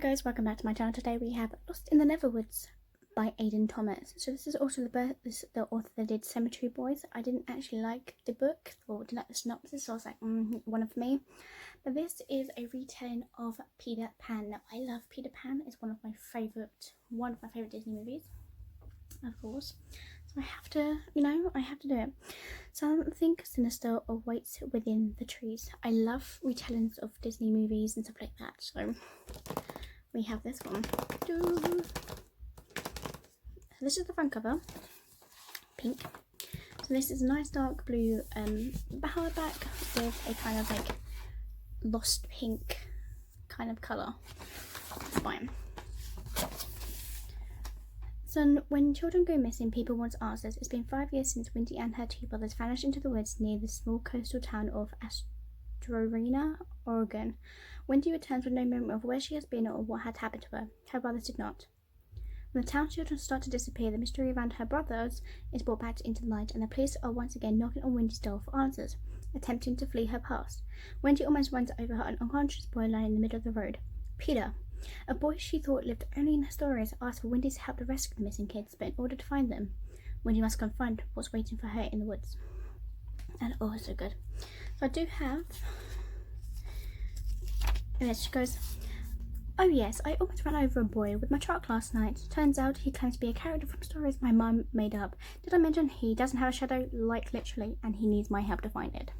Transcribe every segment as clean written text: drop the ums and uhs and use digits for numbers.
guys, welcome back to my channel. Today we have Lost in the Neverwoods by Aiden Thomas. So this is also the author that did Cemetery Boys. I didn't actually like the book or didn't like the synopsis, so I was like, one of me. But this is a retelling of Peter Pan. Now I love Peter Pan. It's one of my favorite Disney movies, of course. So I have to do it. Something sinister awaits within the trees. I love retellings of Disney movies and stuff like that. So we have this one. So this is the front cover, pink. So this is a nice dark blue hardback with a kind of like lost pink kind of colour. It's fine. So when children go missing, people want answers. It's been 5 years since Wendy and her two brothers vanished into the woods near the small coastal town of Astoria, Oregon. Wendy returns with no memory of where she has been or what had happened to her. Her brothers did not. When the town children start to disappear, the mystery around her brothers is brought back into the light, and the police are once again knocking on Wendy's door for answers, attempting to flee her past. Wendy almost runs over her unconscious boy lying in the middle of the road. Peter, a boy she thought lived only in her stories, asked for Wendy to help to rescue the missing kids, but in order to find them, Wendy must confront what's waiting for her in the woods. And oh, so good. So I do have... And she goes, "Oh yes, I almost ran over a boy with my truck last night. Turns out he claims to be a character from stories my mum made up. Did I mention he doesn't have a shadow, like literally, and he needs my help to find it?"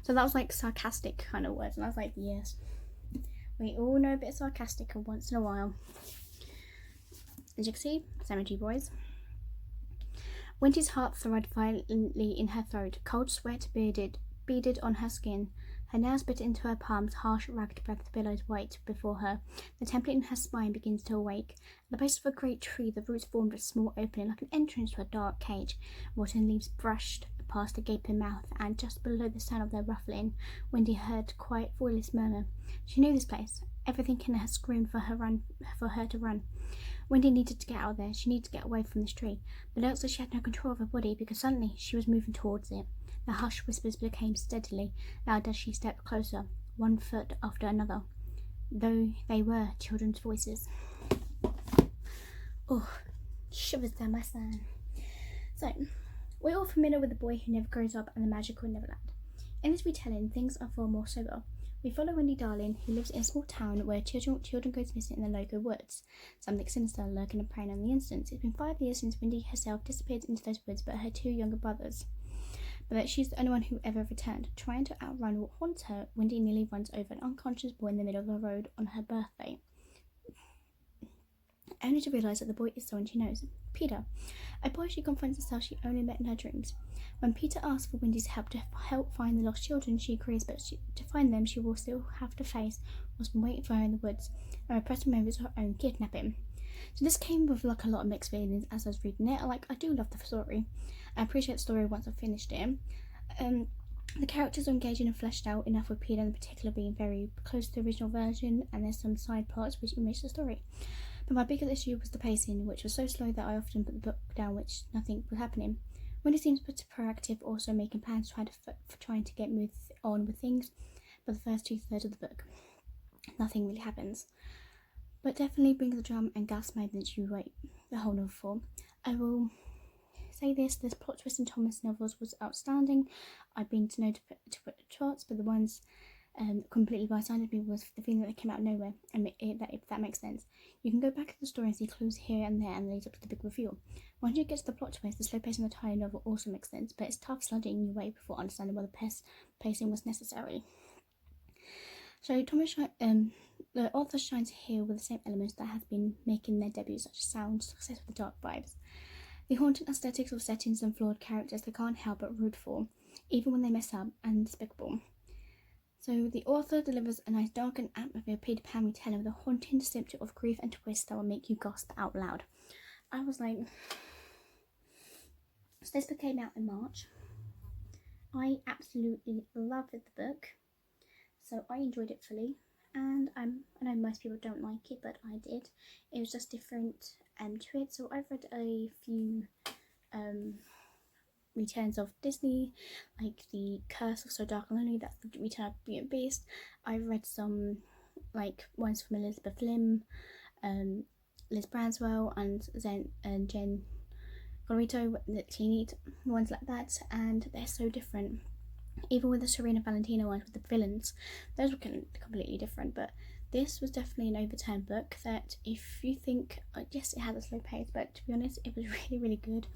So that was like sarcastic kind of words, and I was like, yes. We all know a bit sarcastic once in a while. As you can see, Cemetery Boys. Wendy's heart throbbed violently in her throat. Cold sweat beaded on her skin. Her nails bit into her palms. Harsh, ragged breath billows white before her. The template in her spine begins to awake. At the base of a great tree, the roots formed a small opening, like an entrance to a dark cage. Rotten leaves brushed past a gaping mouth, and just below the sound of their ruffling, Wendy heard a quiet, voiceless murmur. She knew this place. Everything in her screamed for her to run. Wendy needed to get out of there. She needed to get away from this tree. But also she had no control of her body, because suddenly she was moving towards it. The hushed whispers became steadily louder as she stepped closer, one foot after another, though they were children's voices. Oh, shivers down my spine. So, we're all familiar with the boy who never grows up and the magical Neverland. In this retelling, things are far more sober. We follow Wendy Darling, who lives in a small town where children goes missing in the local woods. Something sinister lurking and preying on the instance. It's been 5 years since Wendy herself disappeared into those woods, but her two younger brothers. But that she's the only one who ever returned. Trying to outrun what haunts her, Wendy nearly runs over an unconscious boy in the middle of the road on her birthday, only to realise that the boy is someone she knows, Peter, a boy she confronts herself she only met in her dreams. When Peter asks for Wendy's help to help find the lost children, she agrees, but to find them she will still have to face what's been waiting for her in the woods, a repressed memories of her own kidnapping. So this came with like a lot of mixed feelings as I was reading it. I do love the story. I appreciate the story once I've finished it. The characters are engaging and fleshed out enough, with Peter in particular being very close to the original version, and there's some side plots which enrich the story. But my biggest issue was the pacing, which was so slow that I often put the book down, which nothing was happening. Wendy seems proactive, also making plans trying to get on with things, but the first 2/3 of the book, nothing really happens. But definitely brings the drum and gas moments you wait the whole novel for. I will say this plot twist in Thomas novels was outstanding. I've been to know to put charts, but the ones completely blindsided me was the feeling that they came out of nowhere, and if that makes sense. You can go back to the story and see clues here and there and lead up to the big reveal. Once you get to the plot twist, the slow pace in the entire novel also makes sense, but it's tough slugging your way before understanding whether pacing was necessary. So the author shines here with the same elements that have been making their debuts, such as sound, success with the dark vibes. The haunting aesthetics of settings and flawed characters they can't help but root for, even when they mess up, and despicable. So the author delivers a nice dark and atmosphere Peter Pan retelling with a haunting symptom of grief and twist that will make you gasp out loud. I was like... So this book came out in March. I absolutely loved the book. So I enjoyed it fully. And I know most people don't like it, but I did. It was just different to it. So I've read a few returns of Disney, like the Curse of So Dark and Lonely, that's the Return of Beauty and Beast. I've read some like ones from Elizabeth Lim, Liz Branswell, and Jen Gorito, the Clean ones like that, and they're so different. Even with the Serena Valentino ones with the villains, those were completely different, but this was definitely an overturned book that if you think, yes, it has a slow pace, but to be honest, it was really, really good.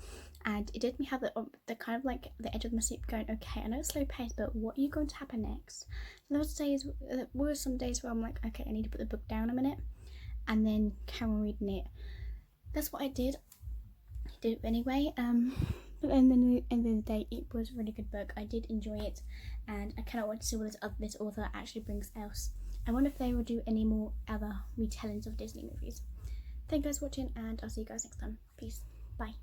And it did me have the kind of like the edge of my seat going, okay, I know it's slow pace, but what are you going to happen next? And there were some days where I'm like, okay, I need to put the book down a minute and then carry on reading it. That's what I did. I did it anyway. But then at the end of the day, it was a really good book. I did enjoy it, and I cannot wait to see what this author actually brings else. I wonder if they will do any more other retellings of Disney movies. Thank you guys for watching, and I'll see you guys next time. Peace. Bye.